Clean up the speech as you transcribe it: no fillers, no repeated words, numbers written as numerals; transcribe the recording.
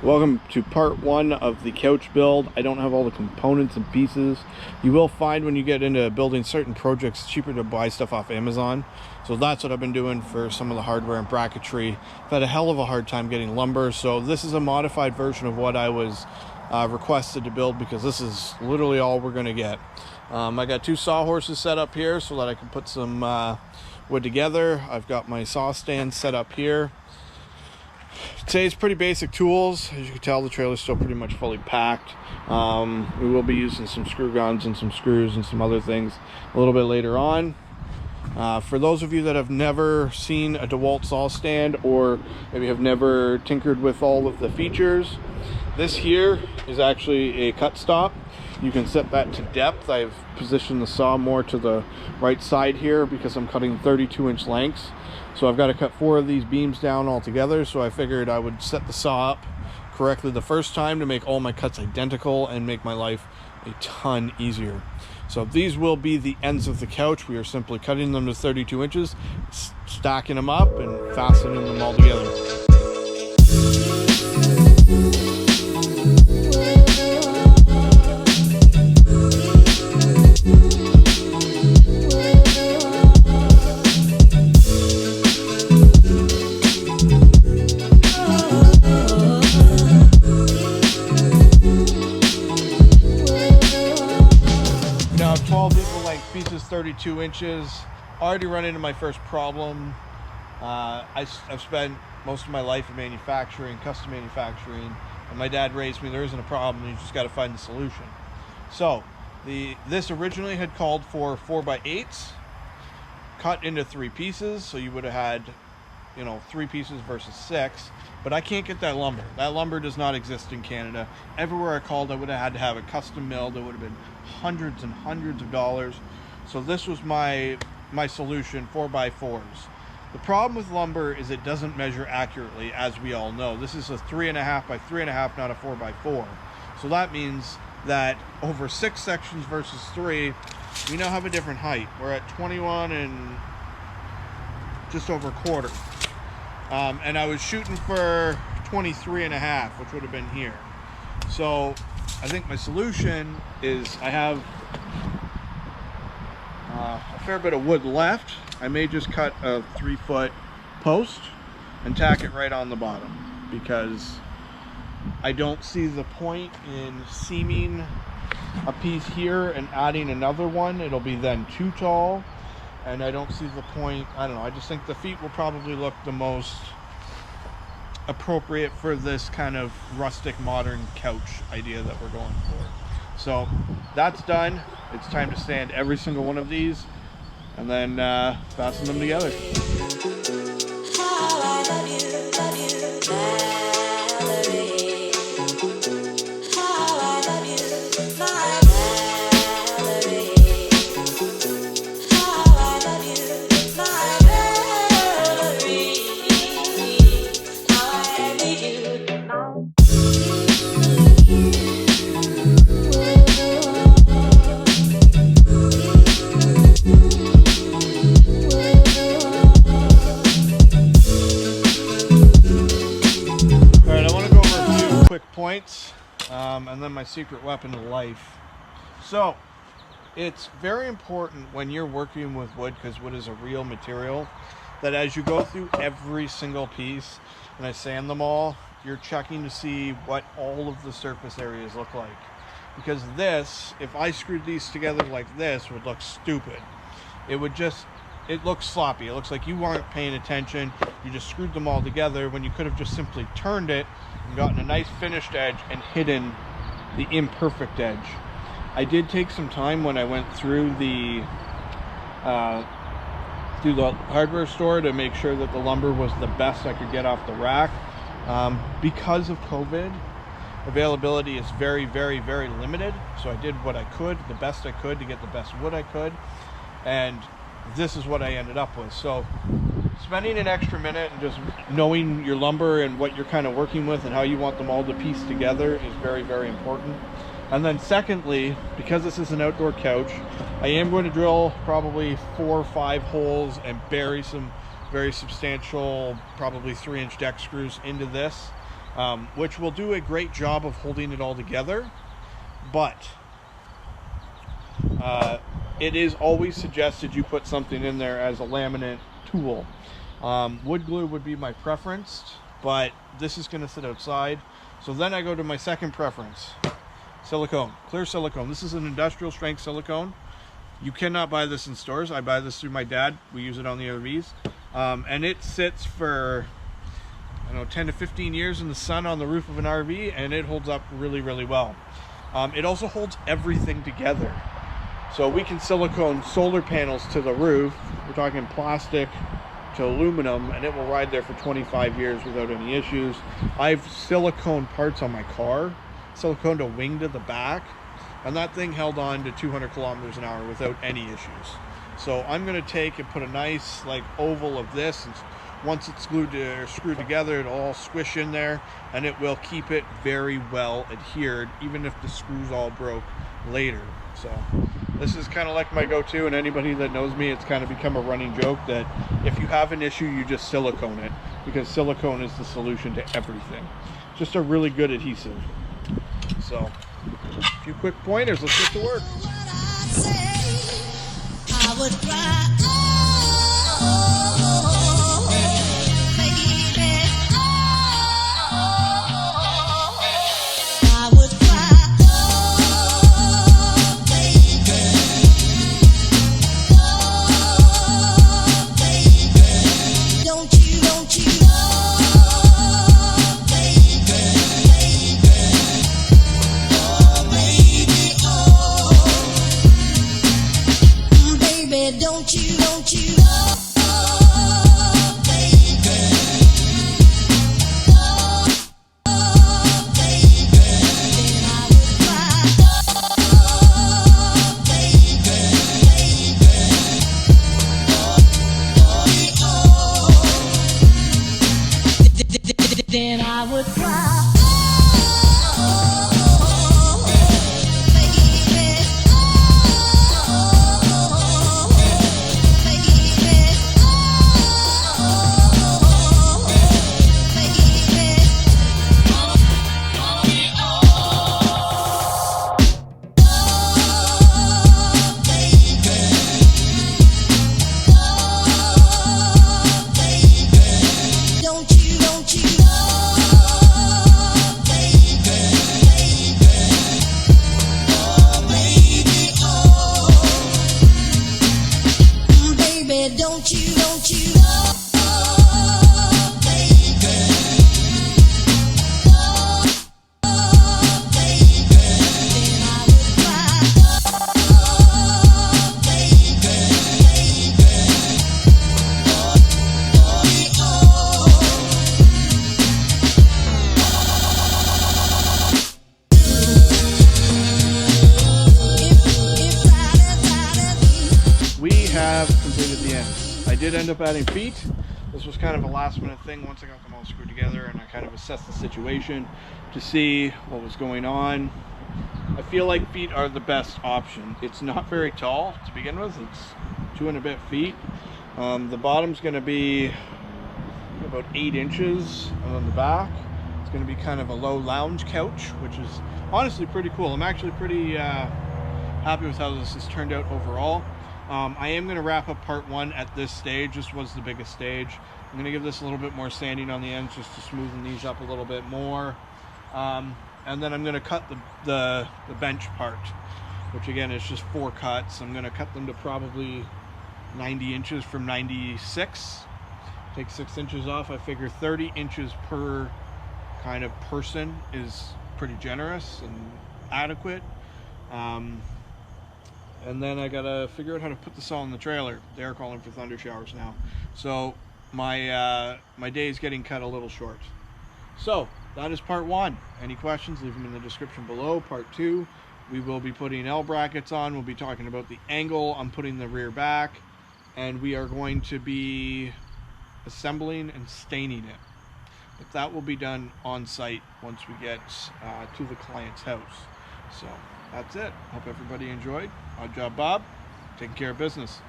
Welcome to part one of the couch build. I don't have all the components and pieces. You will find when you get into building certain projects, it's cheaper to buy stuff off Amazon. So that's what I've been doing for some of the hardware and bracketry. I've had a hell of a hard time getting lumber. So this is a modified version of what I was requested to build, because this is literally all we're gonna get. I got two sawhorses set up here so that I can put some wood together. I've got my saw stand set up here. Today's pretty basic tools. As you can tell, the trailer's still pretty much fully packed. We will be using some screw guns and some screws and some other things a little bit later on. For those of you that have never seen a DeWalt saw stand, or maybe have never tinkered with all of the features, this here is actually a cut stop. You can set that to depth. I've positioned the saw more to the right side here because I'm cutting 32-inch lengths. So I've got to cut 4 of these beams down altogether. So I figured I would set the saw up correctly the first time to make all my cuts identical and make my life a ton easier. So these will be the ends of the couch. We are simply cutting them to 32 inches, stacking them up and fastening them all together. Now 12 equal length pieces, 32 inches. Already run into my first problem. I've spent most of my life in manufacturing, custom manufacturing, and my dad raised me, there isn't a problem, you just got to find the solution. So this originally had called for 4x8s cut into 3 pieces, so you would have had 3 pieces versus 6, but I can't get that lumber. That lumber does not exist in Canada. Everywhere I called, I would have had to have it custom milled. It would have been hundreds and hundreds of dollars. So this was my solution, 4x4s. The problem with lumber is it doesn't measure accurately, as we all know. This is a 3.5 by 3.5, not a 4x4. So that means that over 6 sections versus 3, we now have a different height. We're at 21 and just over a quarter. And I was shooting for 23.5, which would have been here. So I think my solution is I have a fair bit of wood left. I may just cut a 3-foot post and tack it right on the bottom, because I don't see the point in seaming a piece here and adding another one. It'll be then too tall, and I don't see the point. I don't know, I just think the feet will probably look the most appropriate for this kind of rustic modern couch idea that we're going for. So that's done. It's time to sand every single one of these and then fasten them together. Points, and then my secret weapon of life. So it's very important when you're working with wood, because wood is a real material, that as you go through every single piece and I sand them all, you're checking to see what all of the surface areas look like. Because this, if I screwed these together like this, would look stupid. It looks sloppy. It looks like you weren't paying attention. You just screwed them all together when you could have just simply turned it and gotten a nice finished edge and hidden the imperfect edge. I did take some time when I went through the hardware store to make sure that the lumber was the best I could get off the rack. Because of COVID, availability is very, very, very limited. So I did what I could, the best I could, to get the best wood I could. And this is what I ended up with. So spending an extra minute and just knowing your lumber and what you're kind of working with and how you want them all to piece together is very, very important. And then secondly, because this is an outdoor couch, I am going to drill probably 4 or 5 holes and bury some very substantial, probably 3-inch deck screws into this. which will do a great job of holding it all together, but it is always suggested you put something in there as a laminate tool. Wood glue would be my preference, but this is going to sit outside. So then I go to my second preference, silicone, clear silicone. This is an industrial strength silicone. You cannot buy this in stores. I buy this through my dad. We use it on the RVs. And it sits for, I don't know, 10 to 15 years in the sun on the roof of an RV, and it holds up really, really well. It also holds everything together. So we can silicone solar panels to the roof. We're talking plastic to aluminum, and it will ride there for 25 years without any issues. I've silicone parts on my car, siliconed a wing to the back, and that thing held on to 200 kilometers an hour without any issues. So I'm going to take and put a nice like oval of this, and once it's glued to, or screwed together, it'll all squish in there, and it will keep it very well adhered, even if the screws all broke later. So this is kind of like my go-to, and anybody that knows me, it's kind of become a running joke that if you have an issue, you just silicone it, because silicone is the solution to everything. Just a really good adhesive. So a few quick pointers, let's get to work. I would cry, oh, baby, oh, I would cry, oh, baby, oh, baby, don't you, oh, baby, oh, baby, oh, baby, don't you, oh, baby, oh, baby, then I would cry, oh, baby, then I would cry, oh, baby, don't you, oh, baby, oh, baby, oh, baby, don't you, oh, baby, oh, baby, then I would cry, oh, baby, we have completed the end. I did end up adding feet. This was kind of a last minute thing once I got them all screwed together, and I kind of assessed the situation to see what was going on. I feel like feet are the best option. It's not very tall to begin with. It's 2 and a bit feet. The bottom's going to be about 8 inches, and on the back it's going to be kind of a low lounge couch, which is honestly pretty cool. I'm actually pretty happy with how this has turned out overall. I am going to wrap up part 1 at this stage. This was the biggest stage. I'm going to give this a little bit more sanding on the ends just to smoothen these up a little bit more. And then I'm going to cut the bench part, which again is just 4 cuts. I'm going to cut them to probably 90 inches from 96. Take 6 inches off. I figure 30 inches per kind of person is pretty generous and adequate. And then I gotta figure out how to put this all in the trailer. They're calling for thunder showers now, so my day is getting cut a little short. So that is part 1. Any questions, leave them in the description below. Part 2, we will be putting L brackets on. We'll be talking about the angle I'm putting the rear back, and we are going to be assembling and staining it. But that will be done on site once we get to the client's house. So that's it. Hope everybody enjoyed. Odd Job Bob, taking care of business.